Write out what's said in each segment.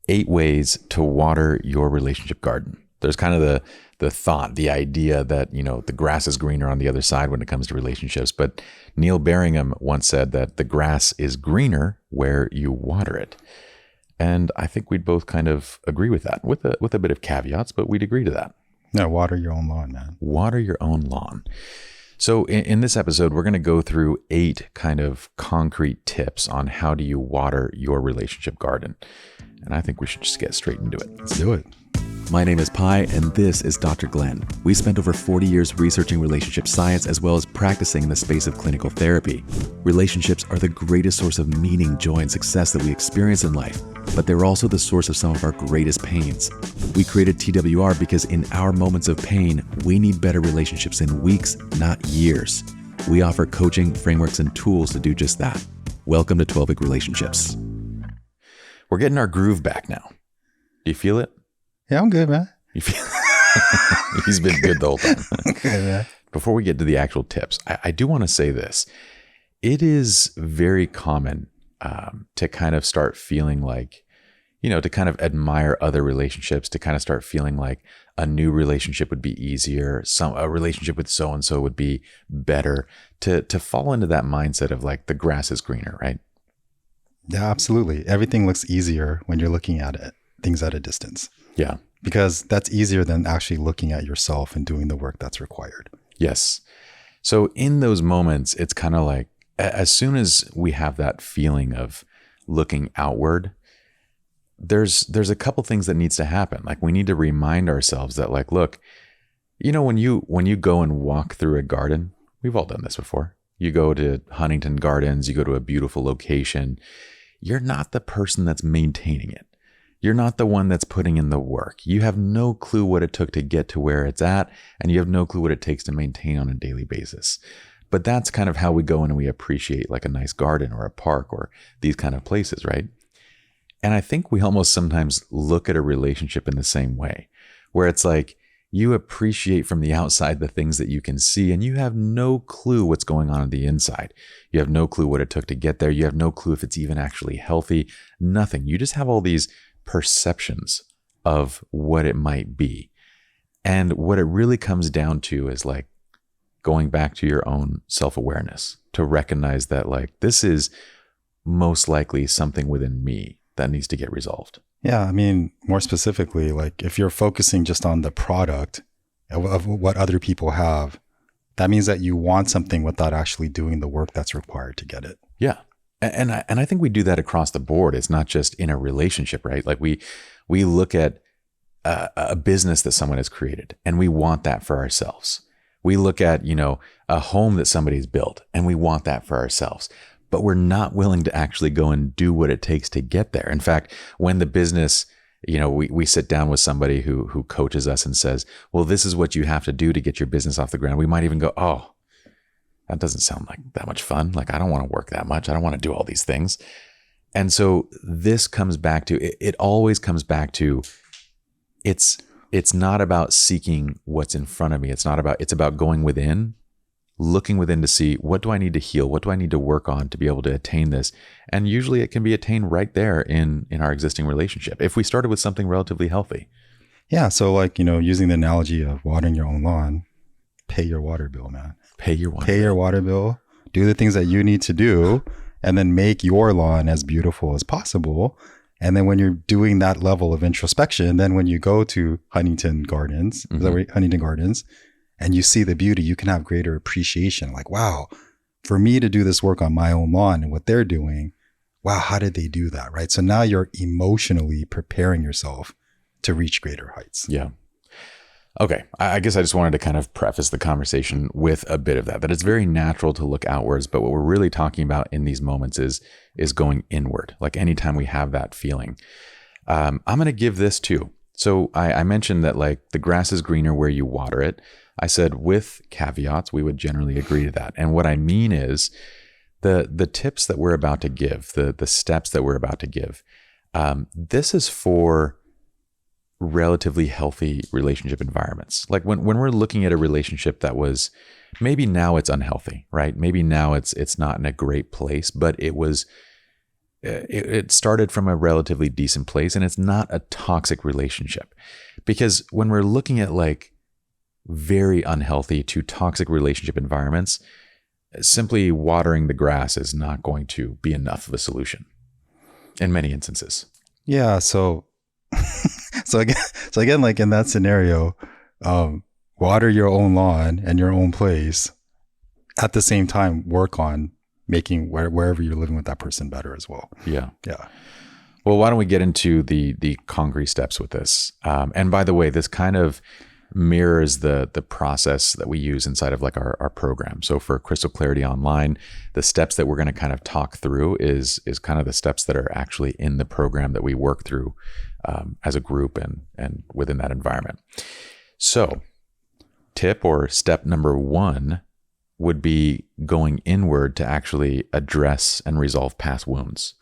8 ways to water your relationship garden. There's kind of the thought, the idea that, the grass is greener on the other side when it comes to relationships. But Neil Barringham once said that the grass is greener where you water it. And I think we'd both kind of agree with that, with a bit of caveats, but we'd agree to that. No, water your own lawn, man. Water your own lawn. So in this episode, we're going to go through 8 kind of concrete tips on how do you water your relationship garden. And I think we should just get straight into it. Let's do it. My name is Pye, and this is Dr. Glen. We spent over 40 years researching relationship science as well as practicing in the space of clinical therapy. Relationships are the greatest source of meaning, joy, and success that we experience in life, but they're also the source of some of our greatest pains. We created TWR because in our moments of pain, we need better relationships in weeks, not years. We offer coaching, frameworks, and tools to do just that. Welcome to 12-Week Relationships. We're getting our groove back now. Do you feel it? Yeah, I'm good, man. You feel He's been good the whole time. Okay, man. Before we get to the actual tips, I do want to say this. It is very common to kind of start feeling like, to kind of admire other relationships, to kind of start feeling like a new relationship would be easier, a relationship with so-and-so would be better, to fall into that mindset of like the grass is greener, right? Yeah, absolutely. Everything looks easier when you're looking at it, things at a distance. Yeah. Because that's easier than actually looking at yourself and doing the work that's required. Yes. So in those moments, it's kind of like, as soon as we have that feeling of looking outward, there's a couple things that needs to happen. Like we need to remind ourselves that like, look, when you go and walk through a garden, we've all done this before. You go to Huntington Gardens, you go to a beautiful location. You're not the person that's maintaining it. You're not the one that's putting in the work. You have no clue what it took to get to where it's at, and you have no clue what it takes to maintain on a daily basis. But that's kind of how we go in and we appreciate like a nice garden or a park or these kind of places, right? And I think we almost sometimes look at a relationship in the same way, where it's like you appreciate from the outside the things that you can see, and you have no clue what's going on the inside. You have no clue what it took to get there. You have no clue if it's even actually healthy. Nothing. You just have all these perceptions of what it might be. And what it really comes down to is like going back to your own self-awareness to recognize that like this is most likely something within me that needs to get resolved. Yeah, I mean, more specifically, like if you're focusing just on the product of what other people have, that means that you want something without actually doing the work that's required to get it. Yeah. And I think we do that across the board. It's not just in a relationship, right? Like we look at a business that someone has created and we want that for ourselves. We look at, a home that somebody's built and we want that for ourselves, but we're not willing to actually go and do what it takes to get there. In fact, when the business, we sit down with somebody who coaches us and says, well, this is what you have to do to get your business off the ground. We might even go, oh, that doesn't sound like that much fun. Like, I don't want to work that much. I don't want to do all these things. And so this comes back to, it always comes back to, it's not about seeking what's in front of me. It's about going within, looking within to see, what do I need to heal? What do I need to work on to be able to attain this? And usually it can be attained right there in our existing relationship, if we started with something relatively healthy. Yeah. So like, using the analogy of watering your own lawn, pay your water bill, man. Pay your water bill, do the things that you need to do, and then make your lawn as beautiful as possible. And then when you're doing that level of introspection, then when you go to Huntington Gardens, is that right? Huntington Gardens, and you see the beauty, you can have greater appreciation. Like, wow, for me to do this work on my own lawn and what they're doing, wow, how did they do that, right? So now you're emotionally preparing yourself to reach greater heights. Yeah. Okay, I guess I just wanted to kind of preface the conversation with a bit of that it's very natural to look outwards, but what we're really talking about in these moments is going inward. Like anytime we have that feeling, I'm going to give this too. So I mentioned that like the grass is greener where you water it. I said with caveats, we would generally agree to that. And what I mean is the tips that we're about to give, the steps that we're about to give, this is for relatively healthy relationship environments. Like when we're looking at a relationship that was, maybe now it's unhealthy, right? Maybe now it's not in a great place, but it was it started from a relatively decent place, and it's not a toxic relationship. Because when we're looking at like very unhealthy to toxic relationship environments, simply watering the grass is not going to be enough of a solution in many instances. Yeah. So, so again, like in that scenario, water your own lawn and your own place. At the same time, work on making wherever you're living with that person better as well. Yeah. Yeah. Well, why don't we get into the concrete steps with this? And by the way, this kind of mirrors the process that we use inside of like our program. So for Crystal Clarity Online, the steps that we're going to kind of talk through is kind of the steps that are actually in the program that we work through as a group and within that environment. So tip or step number 1 would be going inward to actually address and resolve past wounds,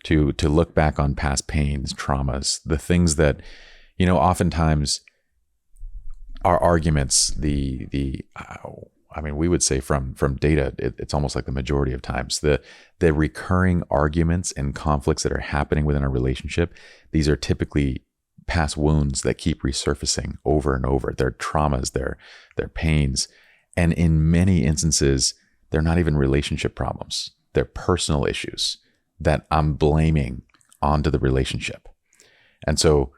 to look back on past pains, traumas, the things that, you know, oftentimes our arguments, I mean, we would say from data, it's almost like the majority of times, the recurring arguments and conflicts that are happening within a relationship, these are typically past wounds that keep resurfacing over and over. They're traumas, they're pains. And in many instances, they're not even relationship problems. They're personal issues that I'm blaming onto the relationship. And so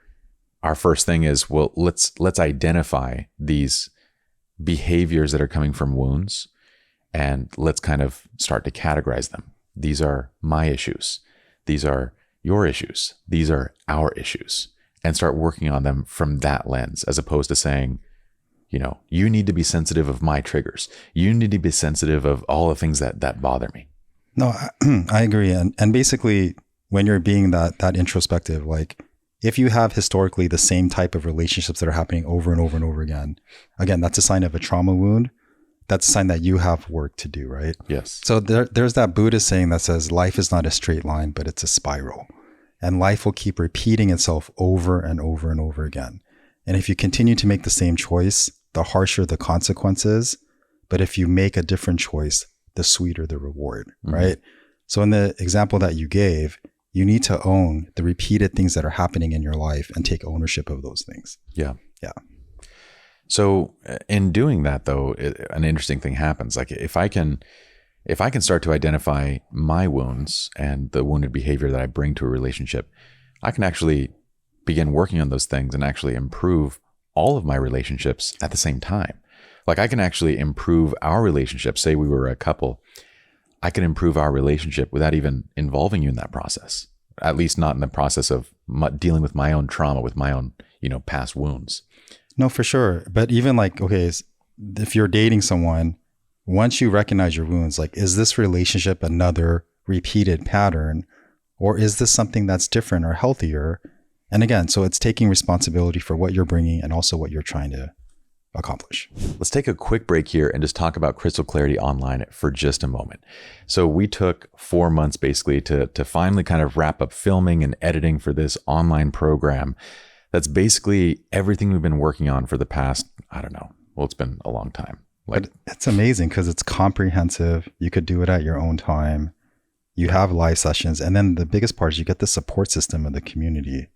our first thing is, well, let's identify these behaviors that are coming from wounds, and let's kind of start to categorize them. These are my issues. These are your issues. These are our issues, and start working on them from that lens, as opposed to saying, you know, you need to be sensitive of my triggers. You need to be sensitive of all the things that bother me. No, I agree. And basically, when you're being that introspective, like if you have historically the same type of relationships that are happening over and over and over again, that's a sign of a trauma wound. That's a sign that you have work to do, right? Yes. So there's that Buddhist saying that says life is not a straight line, but it's a spiral. And life will keep repeating itself over and over and over again. And if you continue to make the same choice, the harsher the consequences. But if you make a different choice, the sweeter the reward, right? So in the example that you gave, you need to own the repeated things that are happening in your life and take ownership of those things. Yeah. Yeah. So in doing that, though, an interesting thing happens. Like if I can start to identify my wounds and the wounded behavior that I bring to a relationship, I can actually begin working on those things and actually improve all of my relationships at the same time. Like I can actually improve our relationship. Say we were a couple, I can improve our relationship without even involving you in that process. At least not in the process of dealing with my own trauma, with my own, past wounds. No, for sure. But even like, okay, if you're dating someone, once you recognize your wounds, like, is this relationship another repeated pattern, or is this something that's different or healthier? And again, so it's taking responsibility for what you're bringing and also what you're trying to accomplish. Let's take a quick break here and just talk about Crystal Clarity Online for just a moment. So we took 4 months basically to finally kind of wrap up filming and editing for this online program. That's basically everything we've been working on for the past, it's been a long time. But it's amazing because it's comprehensive. You could do it at your own time. You have live sessions. And then the biggest part is you get the support system of the community.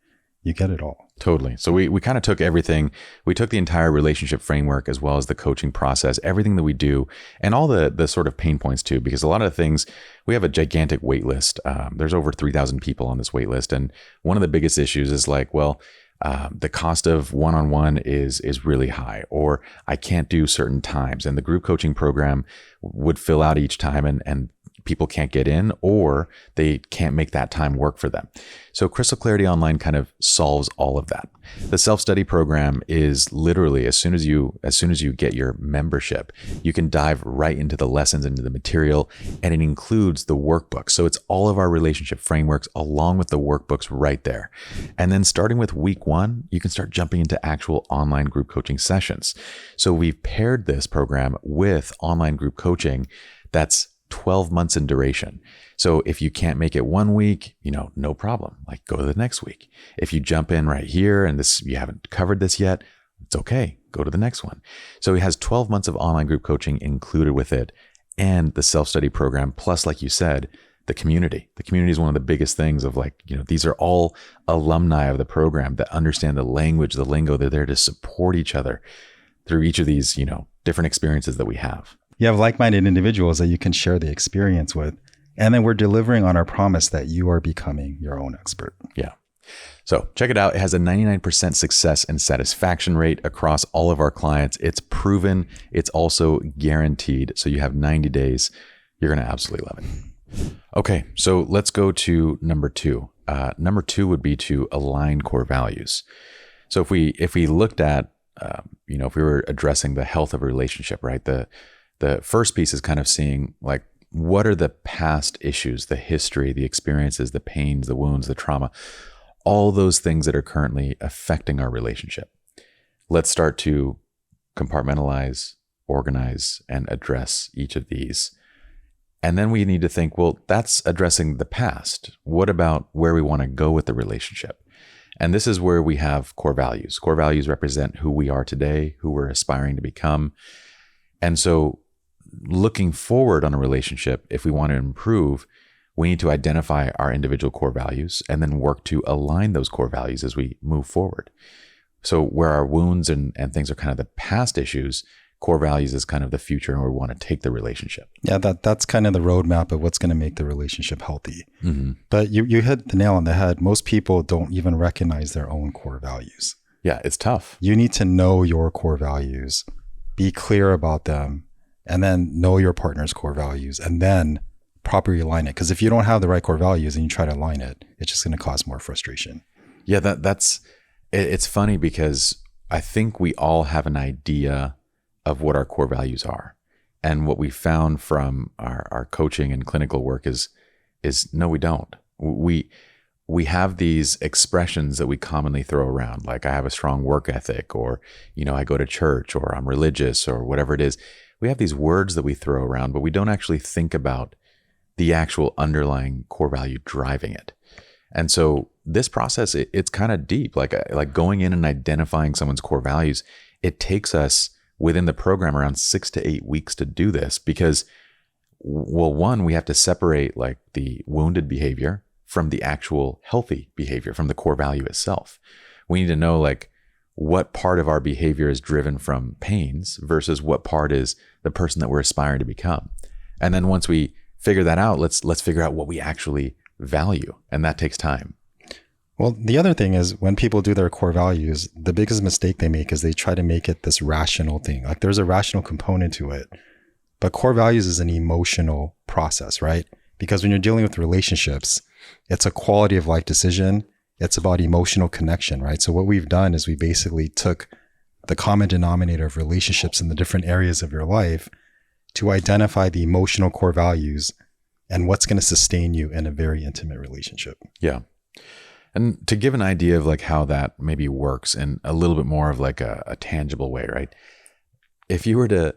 You get it all. Totally. So we kind of took everything. We took the entire relationship framework as well as the coaching process, everything that we do, and all the sort of pain points too, because a lot of the things, we have a gigantic wait list. There's over 3,000 people on this wait list. And one of the biggest issues is like, the cost of one-on-one is really high, or I can't do certain times. And the group coaching program would fill out each time and people can't get in, or they can't make that time work for them. So Crystal Clarity Online kind of solves all of that. The self-study program is literally as soon as you get your membership, you can dive right into the lessons, into the material, and it includes the workbook. So it's all of our relationship frameworks along with the workbooks right there. And then starting with week 1, you can start jumping into actual online group coaching sessions. So we've paired this program with online group coaching that's 12 months in duration. So if you can't make it 1 week, no problem. Like go to the next week. If you jump in right here and you haven't covered this yet, it's okay. Go to the next one. So it has 12 months of online group coaching included with it and the self-study program. Plus, like you said, the community. The community is one of the biggest things of like, these are all alumni of the program that understand the language, the lingo. They're there to support each other through each of these, different experiences that we have. You have like-minded individuals that you can share the experience with. And then we're delivering on our promise that you are becoming your own expert. Yeah. So check it out. It has a 99% success and satisfaction rate across all of our clients. It's proven. It's also guaranteed. So you have 90 days. You're going to absolutely love it. Okay. So let's go to number 2. Number 2 would be to align core values. So if we looked at, if we were addressing the health of a relationship, right? The first piece is kind of seeing like, what are the past issues, the history, the experiences, the pains, the wounds, the trauma, all those things that are currently affecting our relationship. Let's start to compartmentalize, organize, and address each of these. And then we need to think, well, that's addressing the past. What about where we want to go with the relationship? And this is where we have core values. Core values represent who we are today, who we're aspiring to become. And so looking forward on a relationship, if we want to improve, we need to identify our individual core values and then work to align those core values as we move forward. So where our wounds and things are kind of the past issues, core values is kind of the future and where we want to take the relationship. Yeah, that's kind of the roadmap of what's going to make the relationship healthy. Mm-hmm. But you hit the nail on the head. Most people don't even recognize their own core values. Yeah, it's tough. You need to know your core values, be clear about them, and then know your partner's core values, and then properly align it. Because if you don't have the right core values and you try to align it, it's just going to cause more frustration. Yeah, it's funny because I think we all have an idea of what our core values are. And what we found from our coaching and clinical work is no, we don't. We have these expressions that we commonly throw around, like I have a strong work ethic, or, I go to church, or I'm religious, or whatever it is. We have these words that we throw around, but we don't actually think about the actual underlying core value driving it. And so this process, it's kind of deep, like going in and identifying someone's core values. It takes us within the program around 6 to 8 weeks to do this because, well, one, we have to separate like the wounded behavior from the actual healthy behavior, from the core value itself. We need to know like what part of our behavior is driven from pains versus what part is the person that we're aspiring to become. And then once we figure that out, let's figure out what we actually value. And that takes time. Well, the other thing is when people do their core values, the biggest mistake they make is they try to make it this rational thing. Like there's a rational component to it, but core values is an emotional process, right? Because when you're dealing with relationships, it's a quality of life decision. It's about emotional connection, right? So what we've done is we basically took the common denominator of relationships in the different areas of your life to identify the emotional core values and what's going to sustain you in a very intimate relationship. Yeah. And to give an idea of like how that maybe works in a little bit more of like a tangible way, right? If you were to,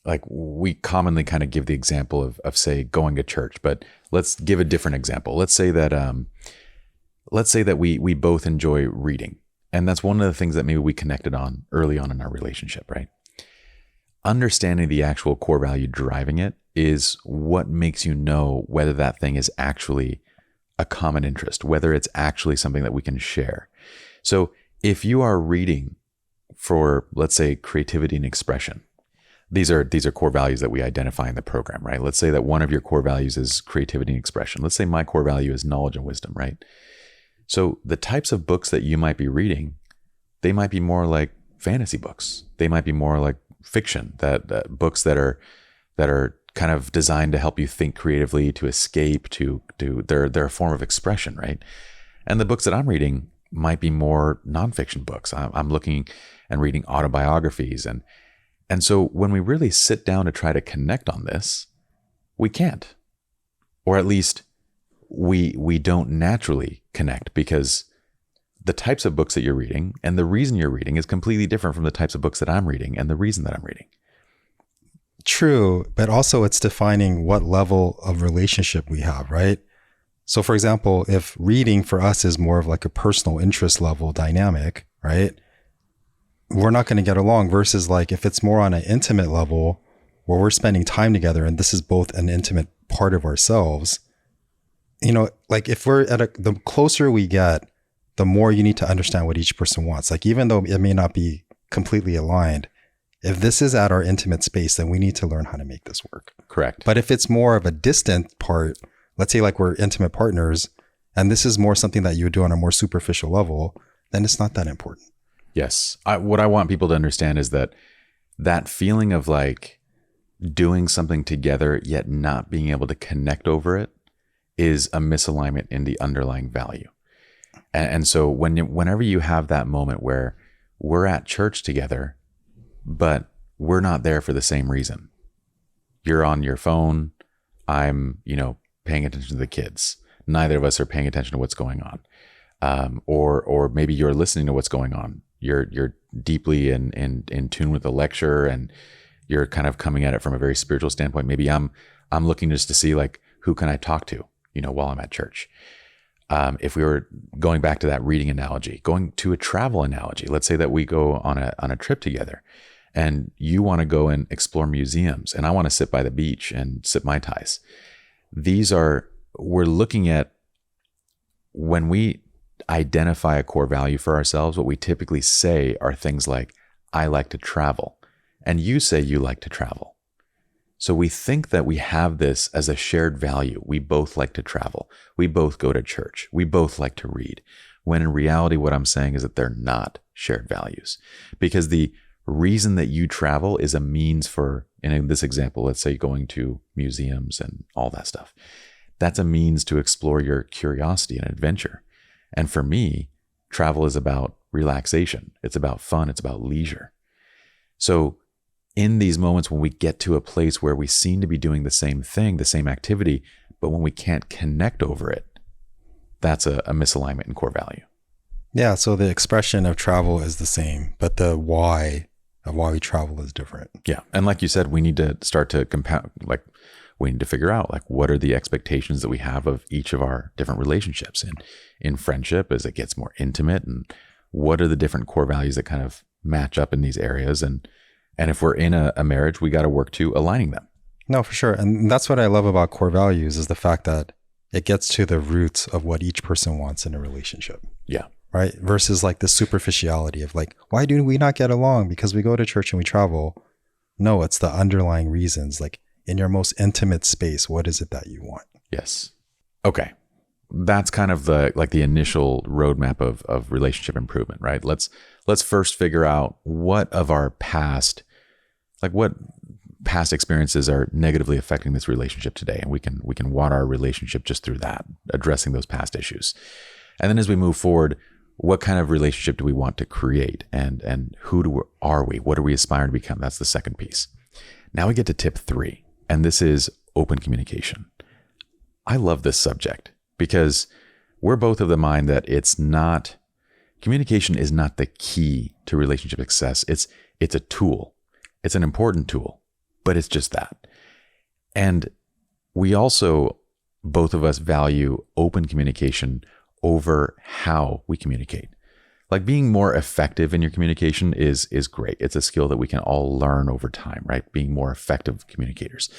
like, we commonly kind of give the example of say going to church, but let's give a different example. Let's say that we both enjoy reading. And that's one of the things that maybe we connected on early on in our relationship, right? Understanding the actual core value driving it is what makes you know whether that thing is actually a common interest, whether it's actually something that we can share. So if you are reading for, let's say, creativity and expression, these are core values that we identify in the program, right? Let's say that one of your core values is creativity and expression. Let's say my core value is knowledge and wisdom, right? So the types of books that you might be reading, they might be more like fantasy books. They might be more like fiction, that books that are kind of designed to help you think creatively, to escape, they're a form of expression, right? And the books that I'm reading might be more nonfiction books. I'm looking and reading autobiographies. And so when we really sit down to try to connect on this, we can't. Or at least we don't naturally connect because the types of books that you're reading and the reason you're reading is completely different from the types of books that I'm reading and the reason that I'm reading. True, but also it's defining what level of relationship we have, right? So for example, if reading for us is more of like a personal interest level dynamic, right? We're not going to get along versus like if it's more on an intimate level where we're spending time together and this is both an intimate part of ourselves, like if we're the closer we get, the more you need to understand what each person wants. Like, even though it may not be completely aligned, if this is at our intimate space, then we need to learn how to make this work. Correct. But if it's more of a distant part, let's say like we're intimate partners, and this is more something that you would do on a more superficial level, then it's not that important. Yes. What I want people to understand is that feeling of like doing something together, yet not being able to connect over it, is a misalignment in the underlying value. And so whenever you have that moment where we're at church together, but we're not there for the same reason. You're on your phone. I'm, paying attention to the kids. Neither of us are paying attention to what's going on. Or maybe you're listening to what's going on. You're deeply in tune with the lecture, and you're kind of coming at it from a very spiritual standpoint. Maybe I'm looking just to see like, who can I talk to, while I'm at church. If we were going back to that reading analogy, going to a travel analogy, let's say that we go on a trip together, and you want to go and explore museums, and I want to sit by the beach and sip Mai Tais. We're looking at, when we identify a core value for ourselves, what we typically say are things like, I like to travel, and you say you like to travel. So we think that we have this as a shared value. We both like to travel. We both go to church. We both like to read. When in reality, what I'm saying is that they're not shared values, because the reason that you travel is a means for, in this example, let's say going to museums and all that stuff. That's a means to explore your curiosity and adventure. And for me, travel is about relaxation. It's about fun. It's about leisure. So in these moments when we get to a place where we seem to be doing the same thing, the same activity, but when we can't connect over it, that's a misalignment in core value. Yeah. So the expression of travel is the same, but the why of why we travel is different. Yeah. And like you said, we need to start to compound, like we need to figure out like, what are the expectations that we have of each of our different relationships, and in friendship as it gets more intimate, and what are the different core values that kind of match up in these areas. And if we're in a marriage, we got to work to aligning them. No, for sure. And that's what I love about core values, is the fact that it gets to the roots of what each person wants in a relationship. Yeah. Right. Versus like the superficiality of like, why do we not get along? Because we go to church and we travel. No, it's the underlying reasons. Like, in your most intimate space, what is it that you want? Yes. Okay. That's kind of the initial roadmap of relationship improvement, right? Let's first figure out what past experiences are negatively affecting this relationship today. And we can water our relationship just through that, addressing those past issues. And then as we move forward, what kind of relationship do we want to create? And are we? What are we aspiring to become? That's the second piece. Now we get to tip 3, and this is open communication. I love this subject because we're both of the mind that communication is not the key to relationship success. It's a tool. It's an important tool, but it's just that. And we also, both of us, value open communication over how we communicate. Like, being more effective in your communication is great. It's a skill that we can all learn over time, right? Being more effective communicators.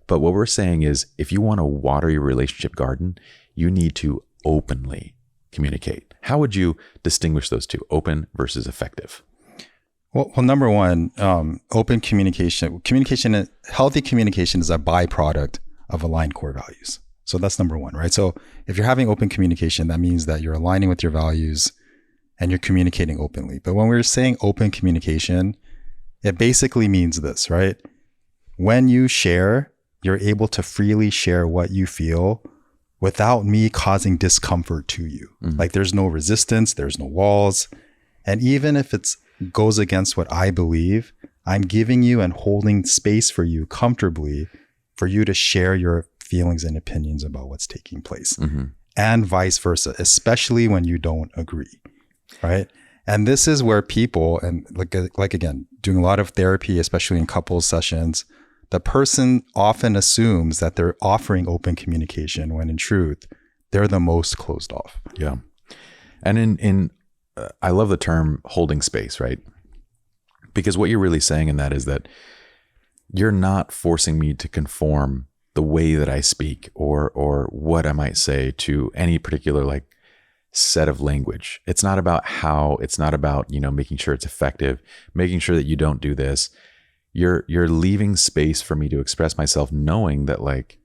But what we're saying is, if you want to water your relationship garden, you need to openly communicate. How would you distinguish those two, open versus effective? Well, number one, open communication. Healthy communication is a byproduct of aligned core values. So that's number one, right? So if you're having open communication, that means that you're aligning with your values and you're communicating openly. But when we're saying open communication, it basically means this, right? When you share, you're able to freely share what you feel without me causing discomfort to you. Mm-hmm. Like, there's no resistance, there's no walls. And even if it goes against what I believe, I'm giving you and holding space for you comfortably for you to share your feelings and opinions about what's taking place. Mm-hmm. And vice versa, especially when you don't agree, right? And this is where people, and like again, doing a lot of therapy, especially in couples sessions, the person often assumes that they're offering open communication when in truth, they're the most closed off. Yeah. And I love the term holding space, right? Because what you're really saying in that is that you're not forcing me to conform the way that I speak or what I might say to any particular like set of language. It's not about how, it's not about, making sure it's effective, making sure that you don't do this. You're leaving space for me to express myself, knowing that like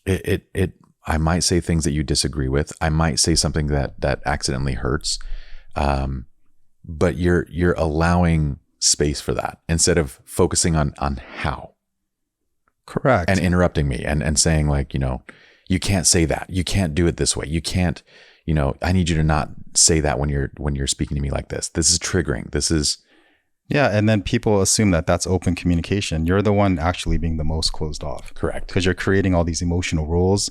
I might say things that you disagree with. I might say something that accidentally hurts. But you're allowing space for that instead of focusing on how. Correct. And interrupting me and saying like, you can't say that. You can't do it this way. You can't, I need you to not say that when you're speaking to me like this. This is triggering. This is. Yeah. And then people assume that that's open communication. You're the one actually being the most closed off. Correct. Because you're creating all these emotional rules.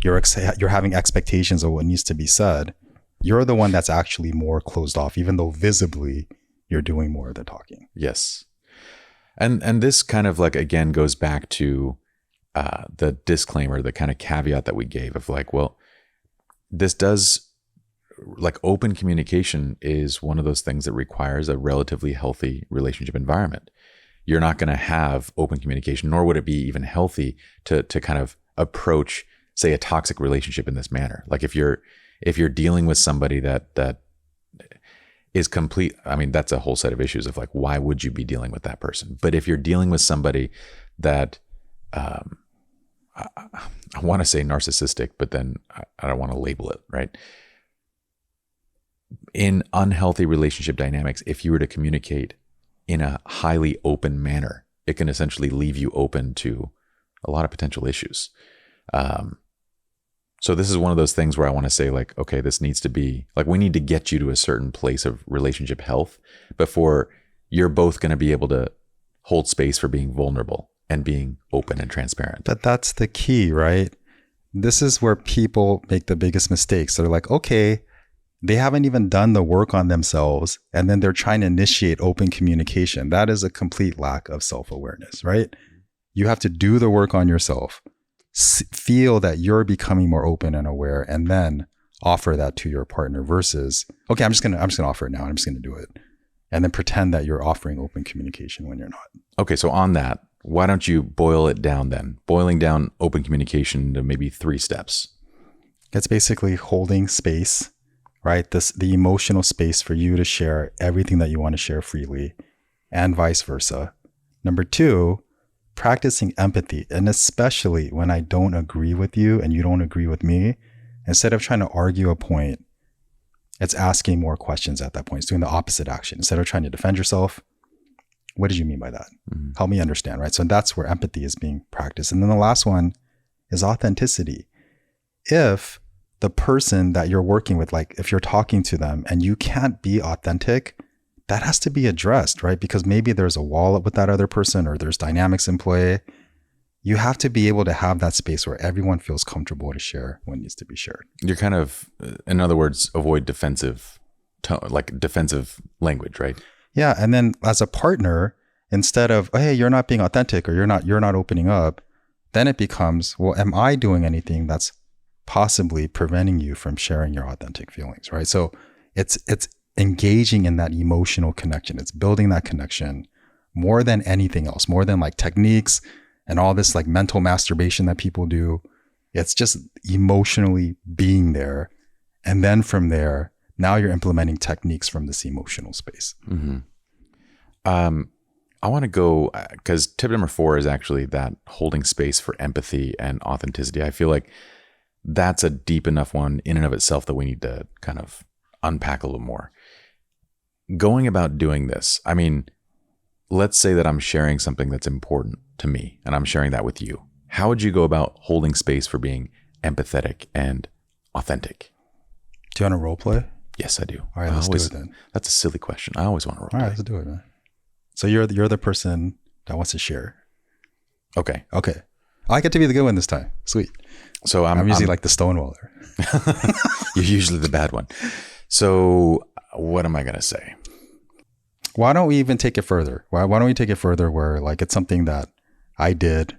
You're having expectations of what needs to be said. You're the one that's actually more closed off, even though visibly you're doing more of the talking. Yes. And this kind of like, again, goes back to the disclaimer, the kind of caveat that we gave of like, well, this does, like, open communication is one of those things that requires a relatively healthy relationship environment. You're not going to have open communication, nor would it be even healthy to kind of approach, say, a toxic relationship in this manner. Like if you're dealing with somebody that is complete, I mean, that's a whole set of issues of like, why would you be dealing with that person? But if you're dealing with somebody that, I want to say narcissistic, but then I don't want to label it, right? In unhealthy relationship dynamics, if you were to communicate in a highly open manner, it can essentially leave you open to a lot of potential issues. So this is one of those things where I want to say like, okay, this needs to be like, we need to get you to a certain place of relationship health before you're both going to be able to hold space for being vulnerable and being open and transparent. But that's the key, right? This is where people make the biggest mistakes. They're like, okay, they haven't even done the work on themselves, and then they're trying to initiate open communication. That is a complete lack of self-awareness, right? You have to do the work on yourself, feel that you're becoming more open and aware, and then offer that to your partner versus, okay, I'm just gonna offer it now. I'm just gonna do it, and then pretend that you're offering open communication when you're not. Okay, so on that, why don't you boil it down then? Boiling down open communication to maybe 3 steps. It's basically holding space, right? The emotional space for you to share everything that you want to share freely, and vice versa. Number 2, practicing empathy. And especially when I don't agree with you and you don't agree with me, instead of trying to argue a point, it's asking more questions at that point. It's doing the opposite action. Instead of trying to defend yourself, what did you mean by that? Mm-hmm. Help me understand, right? So that's where empathy is being practiced. And then the last one is authenticity. If the person that you're working with, like if you're talking to them and you can't be authentic, that has to be addressed, right? Because maybe there's a wall with that other person or there's dynamics in play. You have to be able to have that space where everyone feels comfortable to share what needs to be shared. You're kind of, in other words, avoid defensive tone, like defensive language, right? Yeah. And then as a partner, instead of, oh, hey, you're not being authentic or you're not opening up, then it becomes, well, am I doing anything that's possibly preventing you from sharing your authentic feelings, right? So it's engaging in that emotional connection. It's building that connection more than anything else, more than like techniques and all this like mental masturbation that people do. It's just emotionally being there. And then from there, now you're implementing techniques from this emotional space. Mm-hmm. I want to go, because tip number 4 is actually that holding space for empathy and authenticity. I feel like that's a deep enough one in and of itself that we need to kind of unpack a little more. Going about doing this, I mean, let's say that I'm sharing something that's important to me and I'm sharing that with you. How would you go about holding space for being empathetic and authentic? Do you want to role play? Yes, I do. All right, let's do it then. That's a silly question. I always want to role play. All right, let's do it, man. So you're the person that wants to share. Okay. I get to be the good one this time. Sweet. So I'm usually like the stonewaller. You're usually the bad one. So what am I going to say? Why don't we even take it further? Why don't we take it further where like it's something that I did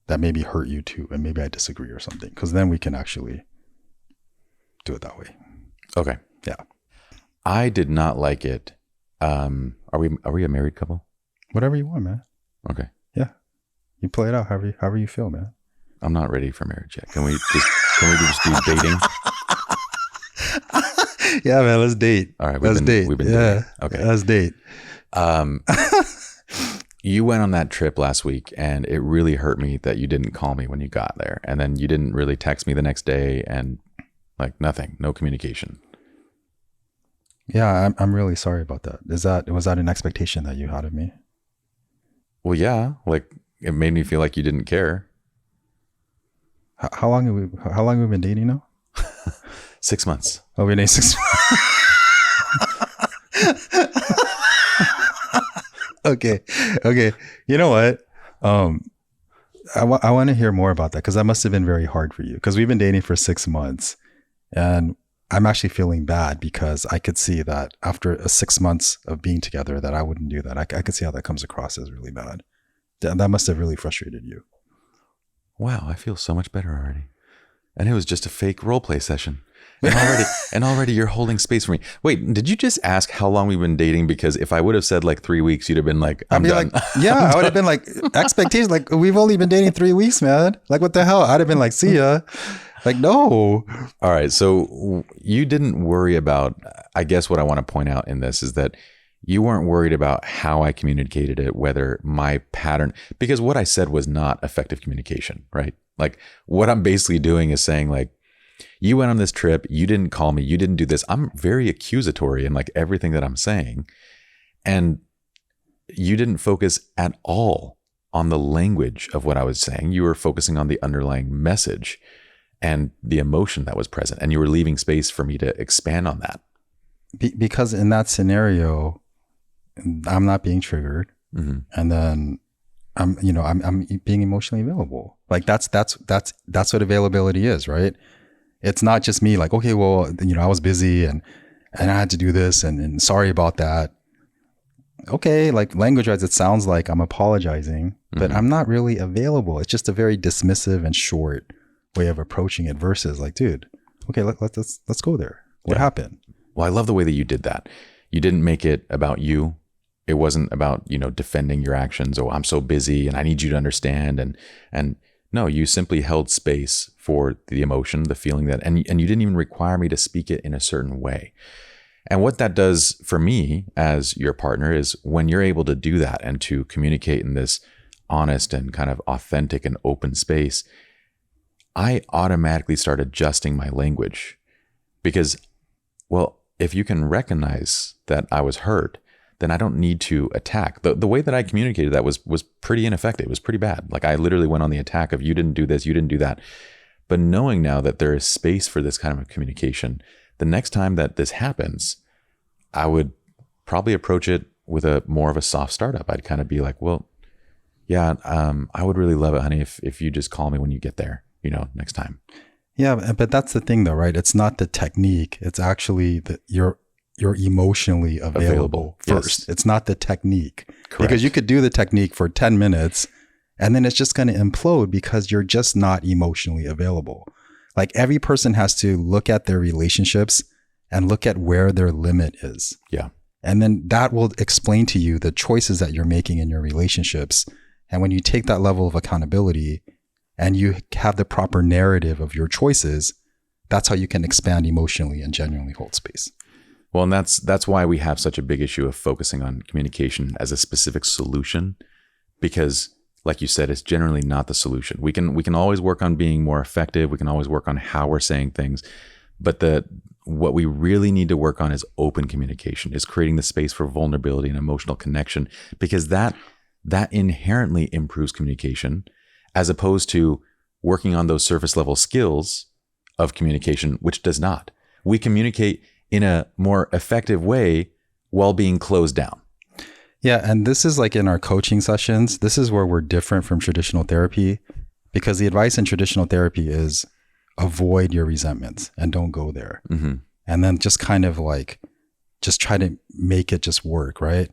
that maybe hurt you too, and maybe I disagree or something, because then we can actually do it that way. Okay. Yeah. I did not like it. Are we a married couple? Whatever you want, man. Okay. Yeah. You play it out however you feel, man. I'm not ready for marriage yet. Can we just do dating? Yeah, man, let's date. All right, We've been dating. Okay, let's date. You went on that trip last week, and it really hurt me that you didn't call me when you got there, and then you didn't really text me the next day, and like nothing, no communication. Yeah, I'm really sorry about that. Was that an expectation that you had of me? Well, yeah, like it made me feel like you didn't care. How long have we been dating now? 6 months. Oh, we've been dating 6 months. Okay. You know what? I want to hear more about that because that must have been very hard for you because we've been dating for 6 months and I'm actually feeling bad because I could see that after 6 months of being together that I wouldn't do that. I could see how that comes across as really bad. That must have really frustrated you. Wow, I feel so much better already. And it was just a fake role play session. And already you're holding space for me. Wait, did you just ask how long we've been dating? Because if I would have said like 3 weeks, you'd have been like, I'm done. Like, yeah, I would have been like, expectations, like, we've only been dating 3 weeks, man. Like, what the hell? I'd have been like, see ya. Like, no. All right. So you didn't worry about, I guess what I want to point out in this is that you weren't worried about how I communicated it, whether my pattern, because what I said was not effective communication, right? Like what I'm basically doing is saying like, you went on this trip, you didn't call me, you didn't do this. I'm very accusatory in like everything that I'm saying. And you didn't focus at all on the language of what I was saying. You were focusing on the underlying message and the emotion that was present. And you were leaving space for me to expand on that. Because in that scenario, I'm not being triggered. Mm-hmm. And then I'm being emotionally available. Like that's what availability is, right? It's not just me like, okay, well, I was busy and I had to do this and sorry about that. Okay, like language-wise, it sounds like I'm apologizing, but I'm not really available. It's just a very dismissive and short way of approaching it versus like, dude, okay, let's go there. What happened? Well, I love the way that you did that. You didn't make it about you. It wasn't about, defending your actions. Oh, I'm so busy and I need you to understand. And no, you simply held space for the emotion, the feeling that, and you didn't even require me to speak it in a certain way. And what that does for me as your partner is when you're able to do that and to communicate in this honest and kind of authentic and open space, I automatically start adjusting my language because, well, if you can recognize that I was hurt, then I don't need to attack. The way that I communicated that was pretty ineffective. It was pretty bad. Like I literally went on the attack of you didn't do this, you didn't do that. But knowing now that there is space for this kind of communication, the next time that this happens, I would probably approach it with a more of a soft startup. I'd kind of be like, well, yeah, I would really love it, honey, if you just call me when you get there, next time. Yeah, but that's the thing though, right? It's not the technique. It's actually that you're emotionally available first. Yes. It's not the technique. Correct. Because you could do the technique for 10 minutes and then it's just going to implode because you're just not emotionally available. Like every person has to look at their relationships and look at where their limit is. Yeah. And then that will explain to you the choices that you're making in your relationships. And when you take that level of accountability and you have the proper narrative of your choices, that's how you can expand emotionally and genuinely hold space. Well, and that's why we have such a big issue of focusing on communication as a specific solution, because like you said, it's generally not the solution. We can always work on being more effective. We can always work on how we're saying things, but what we really need to work on is open communication, is creating the space for vulnerability and emotional connection, because that inherently improves communication, as opposed to working on those surface level skills of communication, which does not. We communicate in a more effective way while being closed down. Yeah. And this is like in our coaching sessions, this is where we're different from traditional therapy, because the advice in traditional therapy is avoid your resentments and don't go there. Mm-hmm. And then just kind of like, just try to make it just work, right?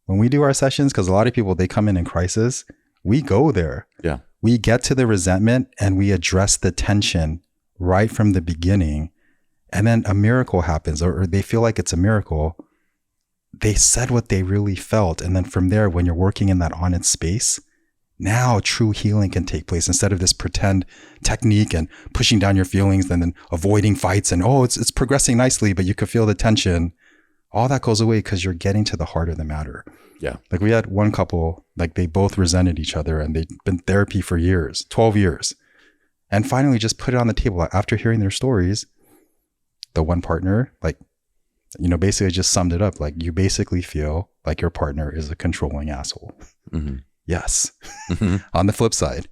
When we do our sessions, because a lot of people, they come in crisis, we go there. Yeah. We get to the resentment and we address the tension right from the beginning. And then a miracle happens, or they feel like it's a miracle. They said what they really felt. And then from there, when you're working in that honest space, Now true healing can take place instead of this pretend technique and pushing down your feelings and then avoiding fights and, oh, it's progressing nicely, but you could feel the tension. All that goes away because you're getting to the heart of the matter. Yeah. Like we had one couple, like they both resented each other and they'd been therapy for years, 12 years. And finally just put it on the table. After hearing their stories, the one partner, like, you know, basically just summed it up. Like, you basically feel like your partner is a controlling asshole. Mm-hmm. Yes. Mm-hmm. On the flip side,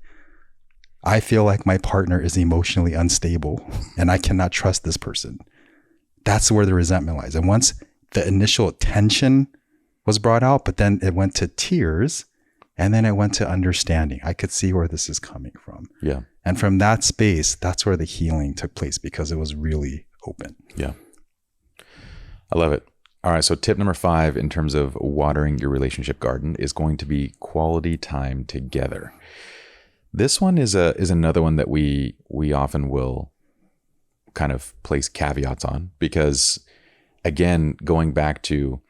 I feel like my partner is emotionally unstable and I cannot trust this person. That's where the resentment lies. And once the initial tension was brought out, but then it went to tears and then it went to understanding. I could see where this is coming from. Yeah. And from that space, that's where the healing took place because it was really open. Yeah. I love it. All right. So tip number 5 in terms of watering your relationship garden is going to be quality time together. This one is another one that we often will kind of place caveats on because, again, going back to,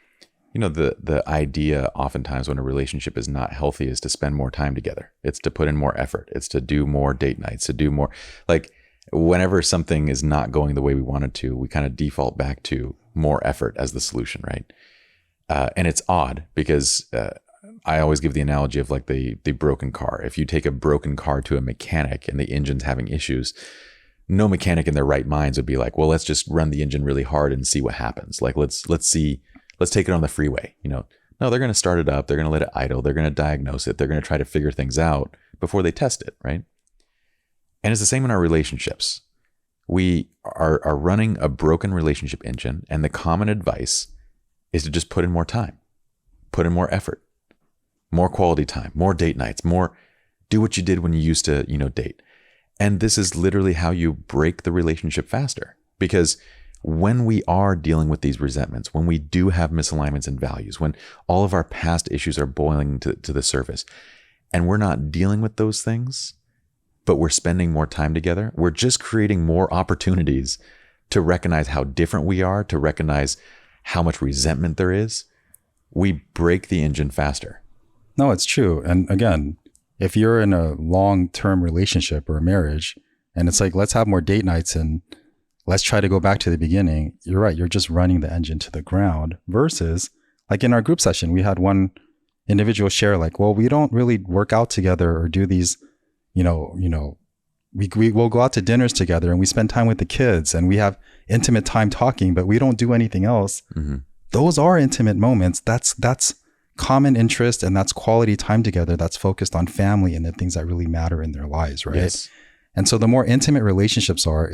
you know, the idea oftentimes when a relationship is not healthy is to spend more time together. It's to put in more effort. It's to do more date nights, to do more, like whenever something is not going the way we want it to, we kind of default back to more effort as the solution, right? And it's odd because I always give the analogy of like the broken car. If you take a broken car to a mechanic and the engine's having issues, no mechanic in their right minds would be like, well, let's just run the engine really hard and see what happens. Like, let's take it on the freeway. You know, no, they're going to start it up. They're going to let it idle. They're going to diagnose it. They're going to try to figure things out before they test it, right? And it's the same in our relationships. We are running a broken relationship engine, and the common advice is to just put in more time, put in more effort, more quality time, more date nights, more do what you did when you used to, you know, date. And this is literally how you break the relationship faster, because when we are dealing with these resentments, when we do have misalignments in values, when all of our past issues are boiling to the surface, and we're not dealing with those things, but we're spending more time together, we're just creating more opportunities to recognize how different we are, to recognize how much resentment there is. We break the engine faster. No, it's true. And again, if you're in a long-term relationship or a marriage, and it's like, let's have more date nights and let's try to go back to the beginning, you're right. You're just running the engine to the ground versus like in our group session, we had one individual share like, well, we don't really work out together or do these, we will go out to dinners together and we spend time with the kids and we have intimate time talking, but we don't do anything else. Mm-hmm. Those are intimate moments. That's common interest and that's quality time together that's focused on family and the things that really matter in their lives, right? Yes. And so the more intimate relationships are,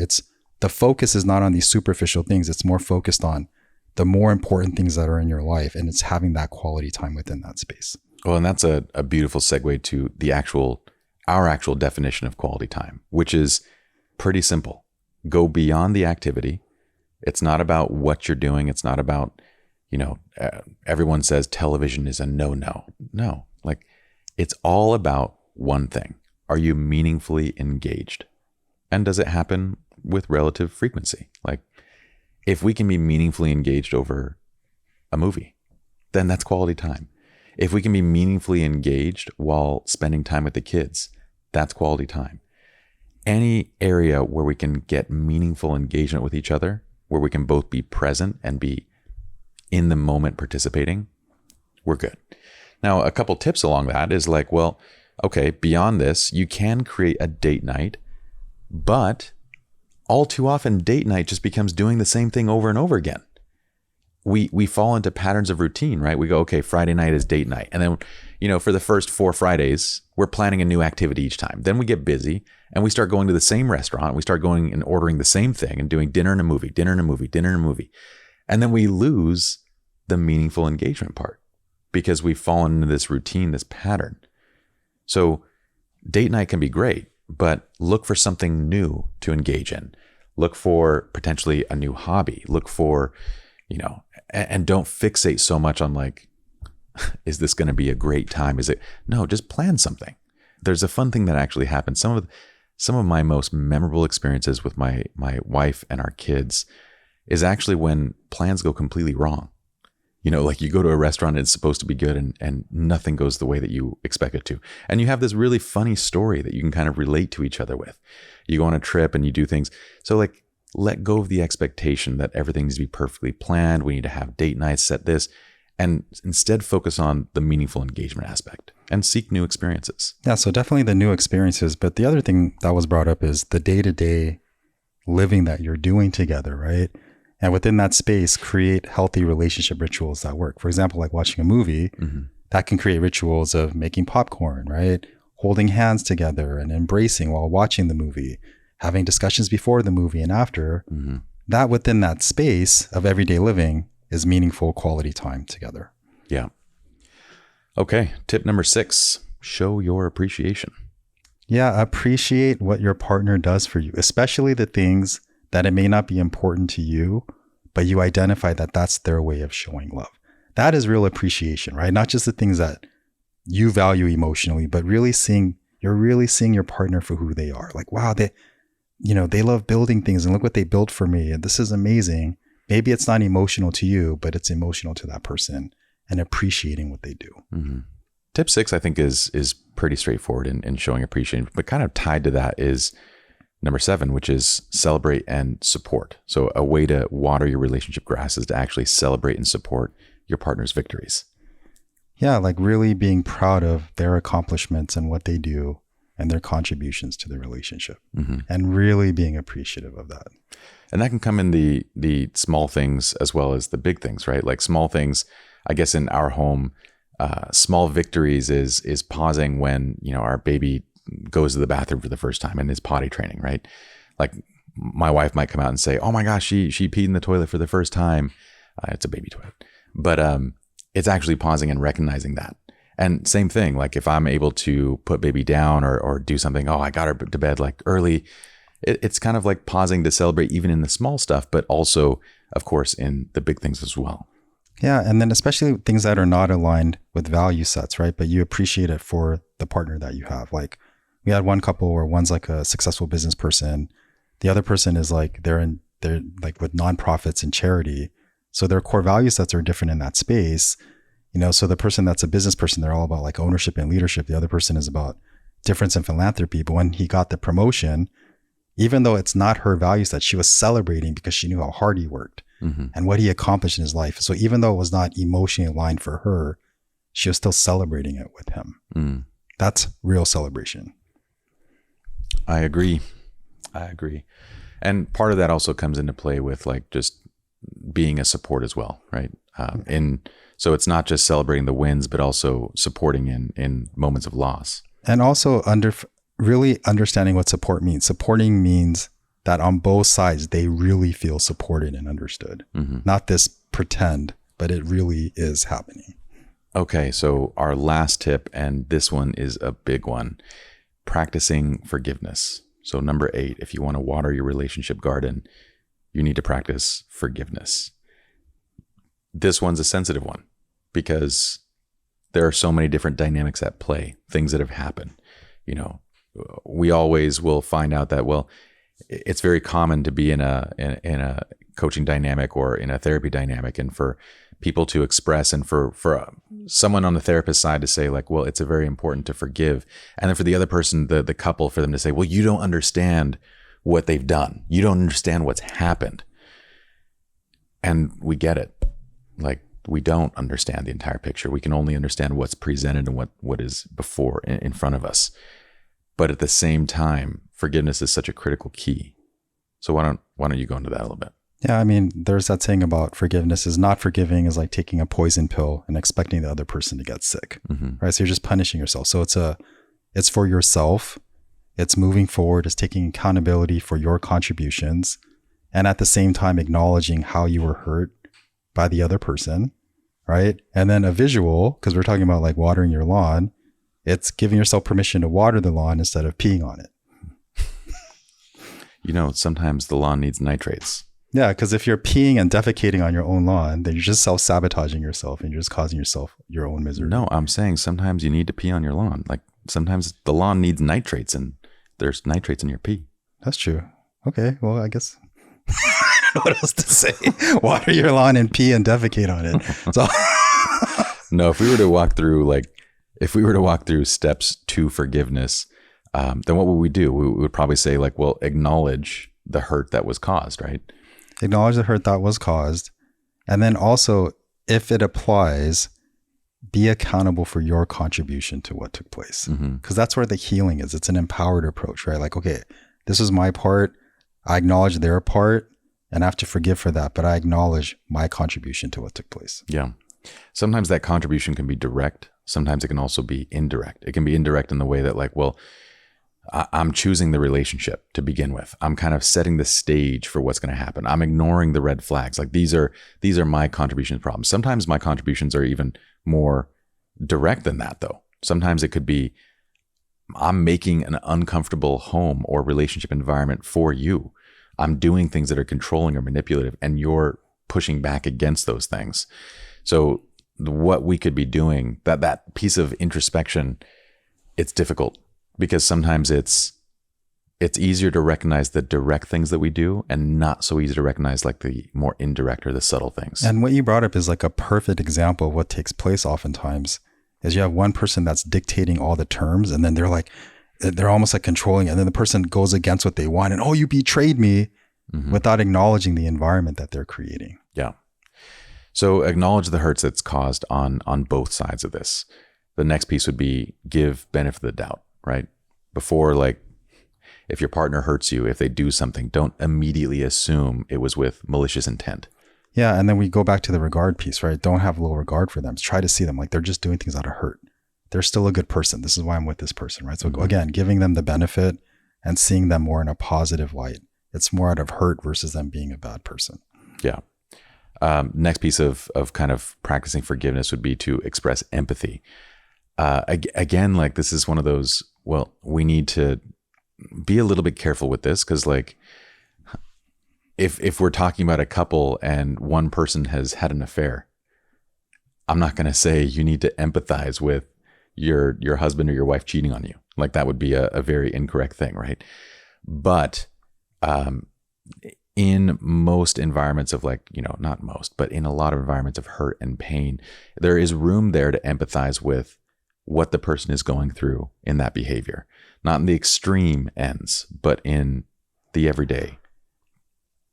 the focus is not on these superficial things. It's more focused on the more important things that are in your life, and it's having that quality time within that space. Well, and that's a beautiful segue to our actual definition of quality time, which is pretty simple. Go beyond the activity. It's not about what you're doing. It's not about, everyone says television is a no. No, like it's all about one thing. Are you meaningfully engaged? And does it happen with relative frequency? Like if we can be meaningfully engaged over a movie, then that's quality time. If we can be meaningfully engaged while spending time with the kids, that's quality time. Any area where we can get meaningful engagement with each other, where we can both be present and be in the moment participating, we're good. Now, a couple tips along that is like, well, okay, beyond this, you can create a date night, but all too often date night just becomes doing the same thing over and over again. We fall into patterns of routine, right? We go, okay, Friday night is date night. And then, for the first 4 Fridays, we're planning a new activity each time. Then we get busy and we start going to the same restaurant. We start going and ordering the same thing and doing dinner and a movie, dinner and a movie, dinner and a movie. And then we lose the meaningful engagement part because we've fallen into this routine, this pattern. So date night can be great, but look for something new to engage in. Look for potentially a new hobby. Look for, and don't fixate so much on like, is this going to be a great time? No, just plan something. There's a fun thing that actually happens. Some of my most memorable experiences with my wife and our kids is actually when plans go completely wrong. You know, like you go to a restaurant and it's supposed to be good and nothing goes the way that you expect it to. And you have this really funny story that you can kind of relate to each other with. You go on a trip and you do things. So like, let go of the expectation that everything needs to be perfectly planned. We need to have date nights, set this, and instead focus on the meaningful engagement aspect and seek new experiences. Yeah, so definitely the new experiences. But the other thing that was brought up is the day-to-day living that you're doing together, right? And within that space, create healthy relationship rituals that work. For example, like watching a movie, that can create rituals of making popcorn, right? Holding hands together and embracing while watching the movie, having discussions before the movie and after. That within that space of everyday living is meaningful quality time together. Yeah. Okay. Tip number 6, show your appreciation. Yeah. Appreciate what your partner does for you, especially the things that it may not be important to you, but you identify that that's their way of showing love. That is real appreciation, right? Not just the things that you value emotionally, but you're really seeing your partner for who they are. Like, wow, they love building things and look what they built for me. And this is amazing. Maybe it's not emotional to you, but it's emotional to that person, and appreciating what they do. Tip 6, I think is pretty straightforward in showing appreciation, but kind of tied to that is number 7, which is celebrate and support. So a way to water your relationship grass is to actually celebrate and support your partner's victories. Yeah, like really being proud of their accomplishments and what they do and their contributions to the relationship, and really being appreciative of that. And that can come in the small things as well as the big things, right? Like small things, I guess in our home, small victories is pausing when, our baby goes to the bathroom for the first time and is potty training, right? Like my wife might come out and say, oh my gosh, she peed in the toilet for the first time. It's a baby toilet, but it's actually pausing and recognizing that. And same thing, like if I'm able to put baby down or do something, oh, I got her to bed like early. It's kind of like pausing to celebrate even in the small stuff, but also, of course, in the big things as well. Yeah. And then especially things that are not aligned with value sets, right? But you appreciate it for the partner that you have. Like we had one couple where one's like a successful business person. The other person is like, they're like with nonprofits and charity. So their core value sets are different in that space. So the person that's a business person, they're all about like ownership and leadership. The other person is about difference and philanthropy. But when he got the promotion, even though it's not her value set, she was celebrating because she knew how hard he worked and what he accomplished in his life. So even though it was not emotionally aligned for her, she was still celebrating it with him. That's real celebration. I agree. And part of that also comes into play with like just being a support as well, right? So it's not just celebrating the wins, but also supporting in moments of loss. And also really understanding what support means. Supporting means that on both sides, they really feel supported and understood. Not this pretend, but it really is happening. Okay, so our last tip, and this one is a big one, practicing forgiveness. So number 8, if you want to water your relationship garden, you need to practice forgiveness. This one's a sensitive one because there are so many different dynamics at play, things that have happened. We always will find out that, well, it's very common to be in a coaching dynamic or in a therapy dynamic, and for people to express, and for someone on the therapist side to say like, well, it's very important to forgive. And then for the other person, the couple, for them to say, well, you don't understand what they've done. You don't understand what's happened. And we get it. Like, we don't understand the entire picture. We can only understand what's presented and what is before in front of us. But at the same time, forgiveness is such a critical key. So why don't you go into that a little bit? Yeah, I mean, there's that saying about forgiveness is not forgiving is like taking a poison pill and expecting the other person to get sick, right? So you're just punishing yourself. So it's for yourself. It's moving forward. It's taking accountability for your contributions, and at the same time acknowledging how you were hurt by the other person, right? And then a visual, because we're talking about like watering your lawn, it's giving yourself permission to water the lawn instead of peeing on it. Sometimes the lawn needs nitrates. Yeah, because if you're peeing and defecating on your own lawn, then you're just self-sabotaging yourself and you're just causing yourself your own misery. No, I'm saying sometimes you need to pee on your lawn. Like sometimes the lawn needs nitrates and there's nitrates in your pee. That's true. Okay, well, I guess. don't know what else to say. Water your lawn and pee and defecate on it. So No, if we were to walk through steps to forgiveness, then what would we do? We would probably say like, well, acknowledge the hurt that was caused, right? acknowledge the hurt that was caused. And then also, if it applies, be accountable for your contribution to what took place. Because that's where the healing is. It's an empowered approach, right? Like, okay, this is my part. I acknowledge their part and I have to forgive for that, but I acknowledge my contribution to what took place. Yeah. Sometimes that contribution can be direct. Sometimes it can also be indirect. It can be indirect in the way that like, well, I'm choosing the relationship to begin with. I'm kind of setting the stage for what's going to happen. I'm ignoring the red flags. Like these are my contribution problems. Sometimes my contributions are even more direct than that though. Sometimes it could be, I'm making an uncomfortable home or relationship environment for you. I'm doing things that are controlling or manipulative and you're pushing back against those things. So what we could be doing, that piece of introspection, it's difficult because sometimes it's easier to recognize the direct things that we do and not so easy to recognize like the more indirect or the subtle things. And what you brought up is like a perfect example of what takes place oftentimes is you have one person that's dictating all the terms and then they're almost like controlling it. And then the person goes against what they want and, oh, you betrayed me without acknowledging the environment that they're creating. Yeah. So acknowledge the hurts that's caused on both sides of this. The next piece would be give benefit of the doubt, right? Before, like, if your partner hurts you, if they do something, don't immediately assume it was with malicious intent. Yeah. And then we go back to the regard piece, right? Don't have low regard for them. Try to see them like they're just doing things out of hurt. They're still a good person. This is why I'm with this person, right? So again, giving them the benefit and seeing them more in a positive light. It's more out of hurt versus them being a bad person. Yeah. Next piece of kind of practicing forgiveness would be to express empathy. Again, like this is one of those, well, we need to be a little bit careful with this because like if we're talking about a couple and one person has had an affair, I'm not going to say you need to empathize with your husband or your wife cheating on you. Like that would be a very incorrect thing, right? But in most environments of like, not most, but in a lot of environments of hurt and pain, there is room there to empathize with what the person is going through in that behavior, not in the extreme ends, but in the everyday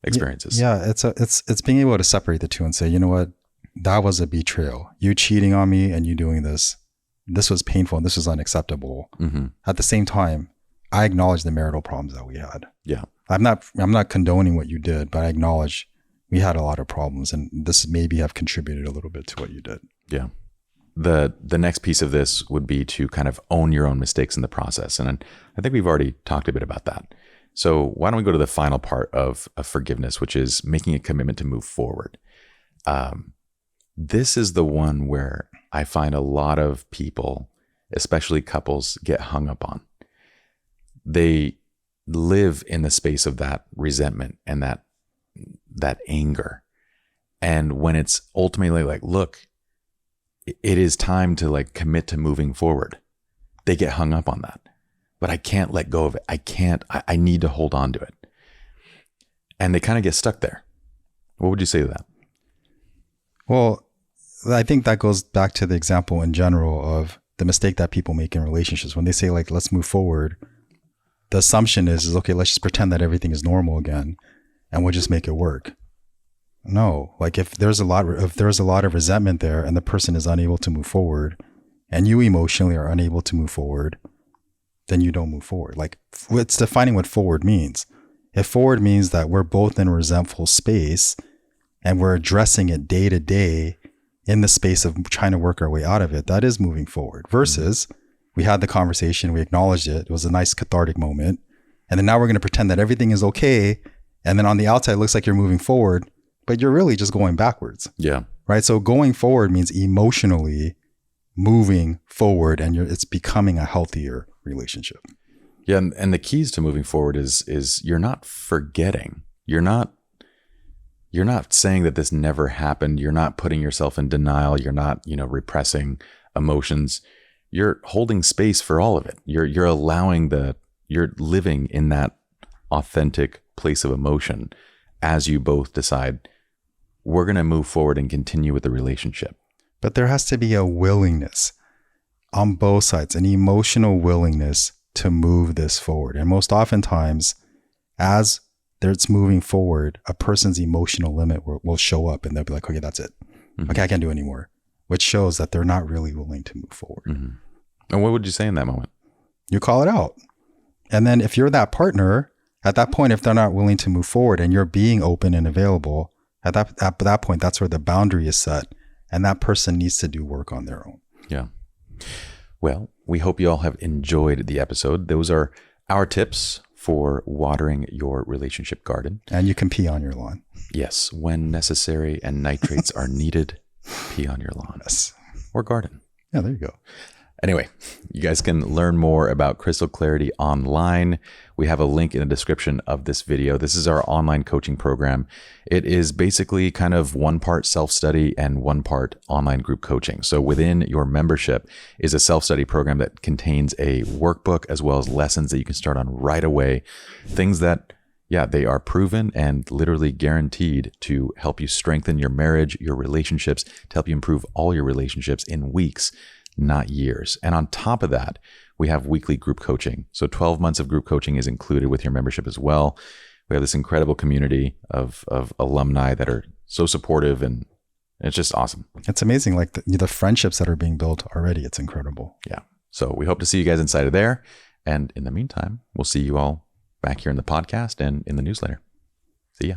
experiences. Yeah. It's being able to separate the two and say, you know what, that was a betrayal. You cheating on me and you doing this was painful and this was unacceptable. At the same time, I acknowledge the marital problems that we had. Yeah. I'm not condoning what you did, but I acknowledge we had a lot of problems and this maybe have contributed a little bit to what you did. Yeah. The next piece of this would be to kind of own your own mistakes in the process. And I think we've already talked a bit about that. So why don't we go to the final part of forgiveness, which is making a commitment to move forward. This is the one where I find a lot of people, especially couples, get hung up on. They live in the space of that resentment and that anger. And when it's ultimately like, look, it is time to like commit to moving forward, they get hung up on that. But I can't let go of it. I need to hold on to it. And they kind of get stuck there. What would you say to that? Well, I think that goes back to the example in general of the mistake that people make in relationships. When they say like, let's move forward, the assumption is okay, let's just pretend that everything is normal again and we'll just make it work. No, like if there's a lot of resentment there and the person is unable to move forward and you emotionally are unable to move forward, then you don't move forward. Like it's defining what forward means. If forward means that we're both in a resentful space and we're addressing it day to day in the space of trying to work our way out of it, that is moving forward versus we had the conversation, we acknowledged it. It was a nice cathartic moment. And then now we're going to pretend that everything is okay. And then on the outside, it looks like you're moving forward, but you're really just going backwards. Yeah. Right. So going forward means emotionally moving forward and it's becoming a healthier relationship. Yeah. And the keys to moving forward is you're not forgetting. You're not saying that this never happened. You're not putting yourself in denial. You're not, repressing emotions. You're holding space for all of it. You're allowing you're living in that authentic place of emotion as you both decide we're going to move forward and continue with the relationship. But there has to be a willingness on both sides, an emotional willingness to move this forward. And most oftentimes, as it's moving forward, a person's emotional limit will show up and they'll be like, okay, that's it. Mm-hmm. Okay, I can't do anymore, which shows that they're not really willing to move forward. Mm-hmm. And what would you say in that moment? You call it out. And then if you're that partner, at that point, if they're not willing to move forward and you're being open and available, at that point, that's where the boundary is set. And that person needs to do work on their own. Yeah. Well, we hope you all have enjoyed the episode. Those are our tips for watering your relationship garden. And you can pee on your lawn. Yes, when necessary and nitrates are needed, pee on your lawn. Yes. Or garden. Yeah, there you go. Anyway, you guys can learn more about Crystal Clarity online. We have a link in the description of this video. This is our online coaching program. It is basically kind of one part self-study and one part online group coaching. So within your membership is a self-study program that contains a workbook as well as lessons that you can start on right away. Things that, they are proven and literally guaranteed to help you strengthen your marriage, your relationships, to help you improve all your relationships in weeks, not years. And on top of that, we have weekly group coaching. So 12 months of group coaching is included with your membership as well. We have this incredible community of alumni that are so supportive, and it's just awesome. It's amazing. Like the friendships that are being built already. It's incredible. Yeah. So we hope to see you guys inside of there. And in the meantime, we'll see you all back here in the podcast and in the newsletter. See ya.